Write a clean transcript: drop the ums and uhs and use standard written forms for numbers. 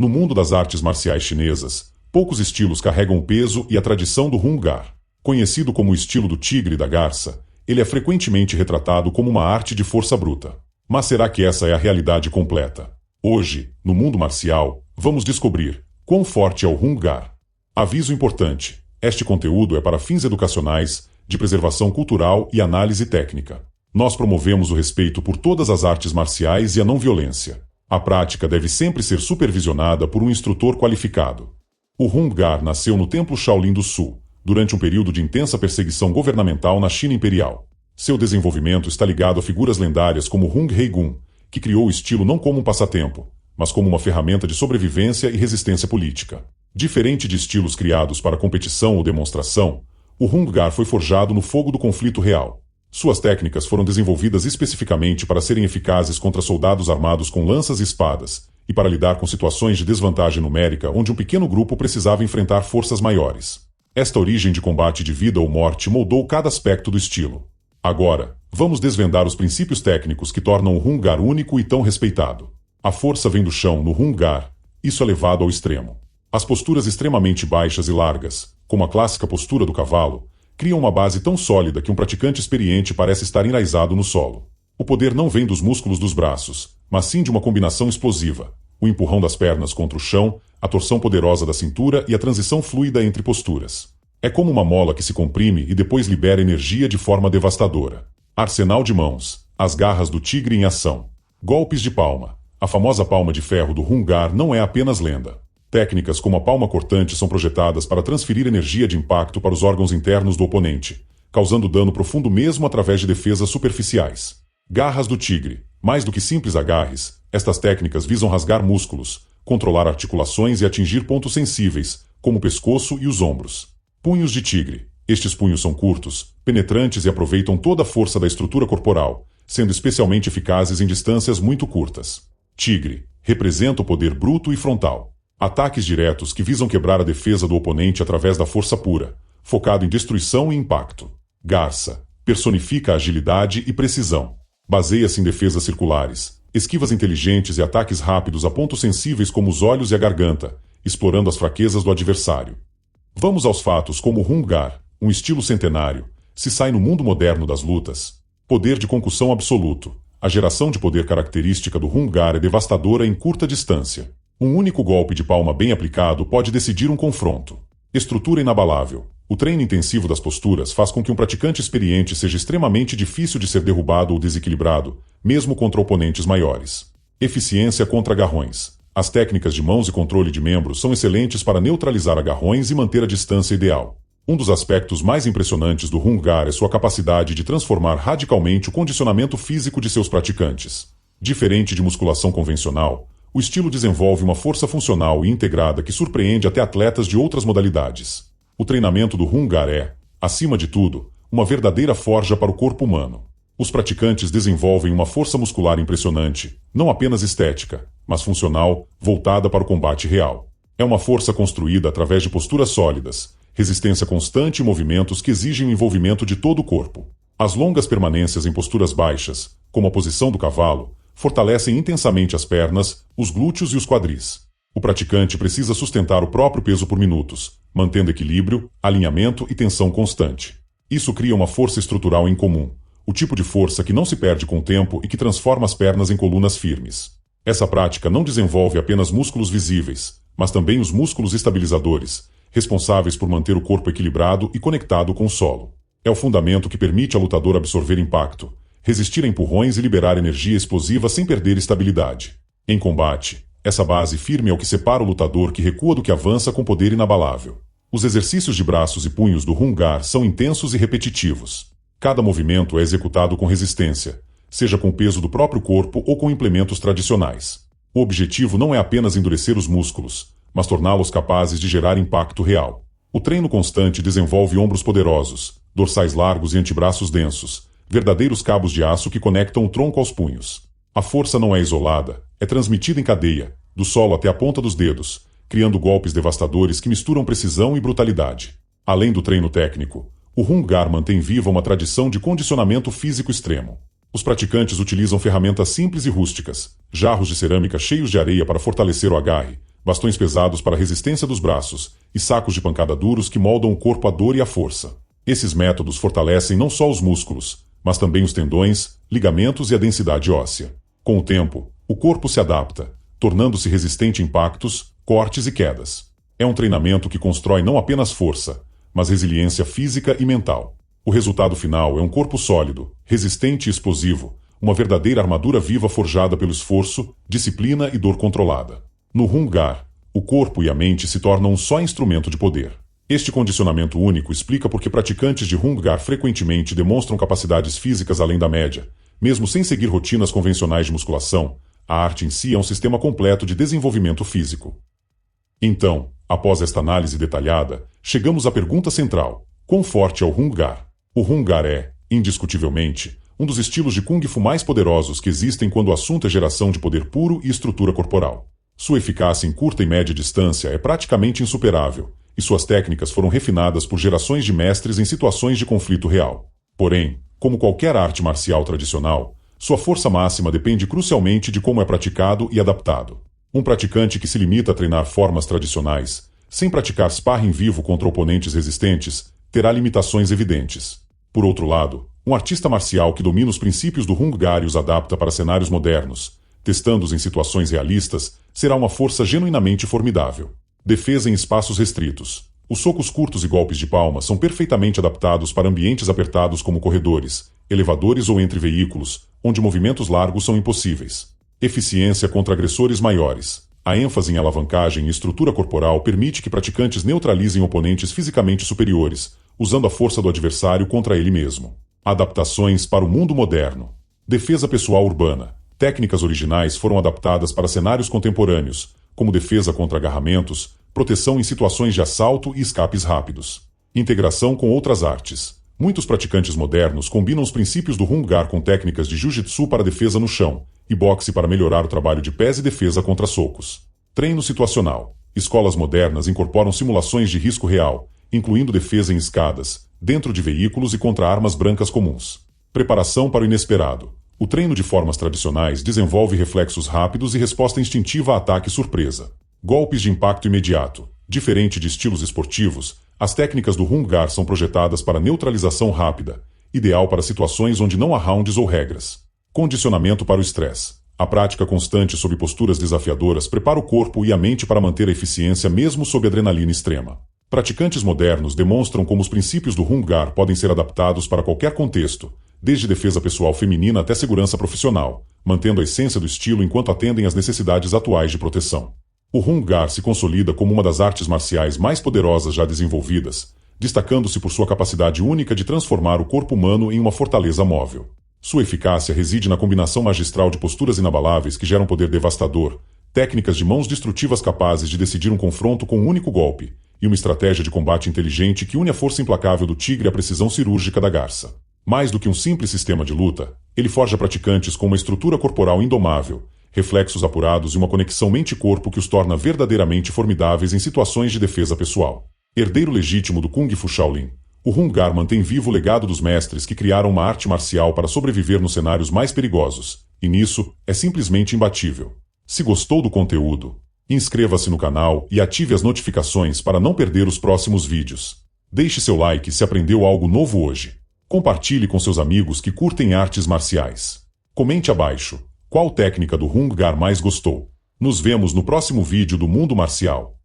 No mundo das artes marciais chinesas, poucos estilos carregam o peso e a tradição do Hung Gar. Conhecido como o estilo do tigre e da garça, ele é frequentemente retratado como uma arte de força bruta. Mas será que essa é a realidade completa? Hoje, no mundo marcial, vamos descobrir quão forte é o Hung Gar. Aviso importante: este conteúdo é para fins educacionais, de preservação cultural e análise técnica. Nós promovemos o respeito por todas as artes marciais e a não-violência. A prática deve sempre ser supervisionada por um instrutor qualificado. O Hung Gar nasceu no Templo Shaolin do Sul, durante um período de intensa perseguição governamental na China Imperial. Seu desenvolvimento está ligado a figuras lendárias como Hung Hei-gun, que criou o estilo não como um passatempo, mas como uma ferramenta de sobrevivência e resistência política. Diferente de estilos criados para competição ou demonstração, o Hung Gar foi forjado no fogo do conflito real. Suas técnicas foram desenvolvidas especificamente para serem eficazes contra soldados armados com lanças e espadas, e para lidar com situações de desvantagem numérica onde um pequeno grupo precisava enfrentar forças maiores. Esta origem de combate de vida ou morte moldou cada aspecto do estilo. Agora, vamos desvendar os princípios técnicos que tornam o Hung Gar único e tão respeitado. A força vem do chão no Hung Gar, isso é levado ao extremo. As posturas extremamente baixas e largas, como a clássica postura do cavalo, criam uma base tão sólida que um praticante experiente parece estar enraizado no solo. O poder não vem dos músculos dos braços, mas sim de uma combinação explosiva: o empurrão das pernas contra o chão, a torção poderosa da cintura e a transição fluida entre posturas. É como uma mola que se comprime e depois libera energia de forma devastadora. Arsenal de mãos, as garras do tigre em ação. Golpes de palma. A famosa palma de ferro do Hung Gar não é apenas lenda. Técnicas como a palma cortante são projetadas para transferir energia de impacto para os órgãos internos do oponente, causando dano profundo mesmo através de defesas superficiais. Garras do tigre. Mais do que simples agarres, estas técnicas visam rasgar músculos, controlar articulações e atingir pontos sensíveis, como o pescoço e os ombros. Punhos de tigre. Estes punhos são curtos, penetrantes e aproveitam toda a força da estrutura corporal, sendo especialmente eficazes em distâncias muito curtas. Tigre. Representa o poder bruto e frontal. Ataques diretos que visam quebrar a defesa do oponente através da força pura, focado em destruição e impacto. Garça. Personifica a agilidade e precisão. Baseia-se em defesas circulares, esquivas inteligentes e ataques rápidos a pontos sensíveis como os olhos e a garganta, explorando as fraquezas do adversário. Vamos aos fatos como o Hung Gar, um estilo centenário, se sai no mundo moderno das lutas. Poder de concussão absoluto. A geração de poder característica do Hung Gar é devastadora em curta distância. Um único golpe de palma bem aplicado pode decidir um confronto. Estrutura inabalável. O treino intensivo das posturas faz com que um praticante experiente seja extremamente difícil de ser derrubado ou desequilibrado, mesmo contra oponentes maiores. Eficiência contra agarrões. As técnicas de mãos e controle de membros são excelentes para neutralizar agarrões e manter a distância ideal. Um dos aspectos mais impressionantes do Hung Gar é sua capacidade de transformar radicalmente o condicionamento físico de seus praticantes. Diferente de musculação convencional, o estilo desenvolve uma força funcional e integrada que surpreende até atletas de outras modalidades. O treinamento do Hung Gar é, acima de tudo, uma verdadeira forja para o corpo humano. Os praticantes desenvolvem uma força muscular impressionante, não apenas estética, mas funcional, voltada para o combate real. É uma força construída através de posturas sólidas, resistência constante e movimentos que exigem o envolvimento de todo o corpo. As longas permanências em posturas baixas, como a posição do cavalo, fortalecem intensamente as pernas, os glúteos e os quadris. O praticante precisa sustentar o próprio peso por minutos, mantendo equilíbrio, alinhamento e tensão constante. Isso cria uma força estrutural em comum, o tipo de força que não se perde com o tempo e que transforma as pernas em colunas firmes. Essa prática não desenvolve apenas músculos visíveis, mas também os músculos estabilizadores, responsáveis por manter o corpo equilibrado e conectado com o solo. É o fundamento que permite ao lutador absorver impacto, resistir a empurrões e liberar energia explosiva sem perder estabilidade. Em combate, essa base firme é o que separa o lutador que recua do que avança com poder inabalável. Os exercícios de braços e punhos do Hung Gar são intensos e repetitivos. Cada movimento é executado com resistência, seja com o peso do próprio corpo ou com implementos tradicionais. O objetivo não é apenas endurecer os músculos, mas torná-los capazes de gerar impacto real. O treino constante desenvolve ombros poderosos, dorsais largos e antebraços densos, verdadeiros cabos de aço que conectam o tronco aos punhos. A força não é isolada, é transmitida em cadeia, do solo até a ponta dos dedos, criando golpes devastadores que misturam precisão e brutalidade. Além do treino técnico, o Hung Gar mantém viva uma tradição de condicionamento físico extremo. Os praticantes utilizam ferramentas simples e rústicas, jarros de cerâmica cheios de areia para fortalecer o agarre, bastões pesados para a resistência dos braços e sacos de pancada duros que moldam o corpo à dor e à força. Esses métodos fortalecem não só os músculos, mas também os tendões, ligamentos e a densidade óssea. Com o tempo, o corpo se adapta, tornando-se resistente a impactos, cortes e quedas. É um treinamento que constrói não apenas força, mas resiliência física e mental. O resultado final é um corpo sólido, resistente e explosivo, uma verdadeira armadura viva forjada pelo esforço, disciplina e dor controlada. No Hunggar, o corpo e a mente se tornam um só instrumento de poder. Este condicionamento único explica por que praticantes de Hunggar frequentemente demonstram capacidades físicas além da média, mesmo sem seguir rotinas convencionais de musculação. A arte em si é um sistema completo de desenvolvimento físico. Então, após esta análise detalhada, chegamos à pergunta central: quão forte é o Hunggar? O Hunggar é, indiscutivelmente, um dos estilos de Kung Fu mais poderosos que existem quando o assunto é geração de poder puro e estrutura corporal. Sua eficácia em curta e média distância é praticamente insuperável, e suas técnicas foram refinadas por gerações de mestres em situações de conflito real. Porém, como qualquer arte marcial tradicional, sua força máxima depende crucialmente de como é praticado e adaptado. Um praticante que se limita a treinar formas tradicionais, sem praticar sparring vivo contra oponentes resistentes, terá limitações evidentes. Por outro lado, um artista marcial que domina os princípios do Hunggar e os adapta para cenários modernos, testando-os em situações realistas, será uma força genuinamente formidável. Defesa em espaços restritos. Os socos curtos e golpes de palma são perfeitamente adaptados para ambientes apertados como corredores, elevadores ou entre veículos, onde movimentos largos são impossíveis. Eficiência contra agressores maiores. A ênfase em alavancagem e estrutura corporal permite que praticantes neutralizem oponentes fisicamente superiores, usando a força do adversário contra ele mesmo. Adaptações para o mundo moderno. Defesa pessoal urbana. Técnicas originais foram adaptadas para cenários contemporâneos, como defesa contra agarramentos, proteção em situações de assalto e escapes rápidos. Integração com outras artes. Muitos praticantes modernos combinam os princípios do Hunggar com técnicas de jiu-jitsu para defesa no chão e boxe para melhorar o trabalho de pés e defesa contra socos. Treino situacional. Escolas modernas incorporam simulações de risco real, incluindo defesa em escadas, dentro de veículos e contra armas brancas comuns. Preparação para o inesperado. O treino de formas tradicionais desenvolve reflexos rápidos e resposta instintiva a ataque surpresa. Golpes de impacto imediato. Diferente de estilos esportivos, as técnicas do Hunggar são projetadas para neutralização rápida, ideal para situações onde não há rounds ou regras. Condicionamento para o estresse. A prática constante sob posturas desafiadoras prepara o corpo e a mente para manter a eficiência mesmo sob adrenalina extrema. Praticantes modernos demonstram como os princípios do Hunggar podem ser adaptados para qualquer contexto, desde defesa pessoal feminina até segurança profissional, mantendo a essência do estilo enquanto atendem às necessidades atuais de proteção. O Hunggar se consolida como uma das artes marciais mais poderosas já desenvolvidas, destacando-se por sua capacidade única de transformar o corpo humano em uma fortaleza móvel. Sua eficácia reside na combinação magistral de posturas inabaláveis que geram poder devastador, técnicas de mãos destrutivas capazes de decidir um confronto com um único golpe, e uma estratégia de combate inteligente que une a força implacável do tigre à precisão cirúrgica da garça. Mais do que um simples sistema de luta, ele forja praticantes com uma estrutura corporal indomável, reflexos apurados e uma conexão mente-corpo que os torna verdadeiramente formidáveis em situações de defesa pessoal. Herdeiro legítimo do Kung Fu Shaolin, o Hunggar mantém vivo o legado dos mestres que criaram uma arte marcial para sobreviver nos cenários mais perigosos, e nisso é simplesmente imbatível. Se gostou do conteúdo, inscreva-se no canal e ative as notificações para não perder os próximos vídeos. Deixe seu like se aprendeu algo novo hoje. Compartilhe com seus amigos que curtem artes marciais. Comente abaixo qual técnica do Hunggar mais gostou. Nos vemos no próximo vídeo do Mundo Marcial.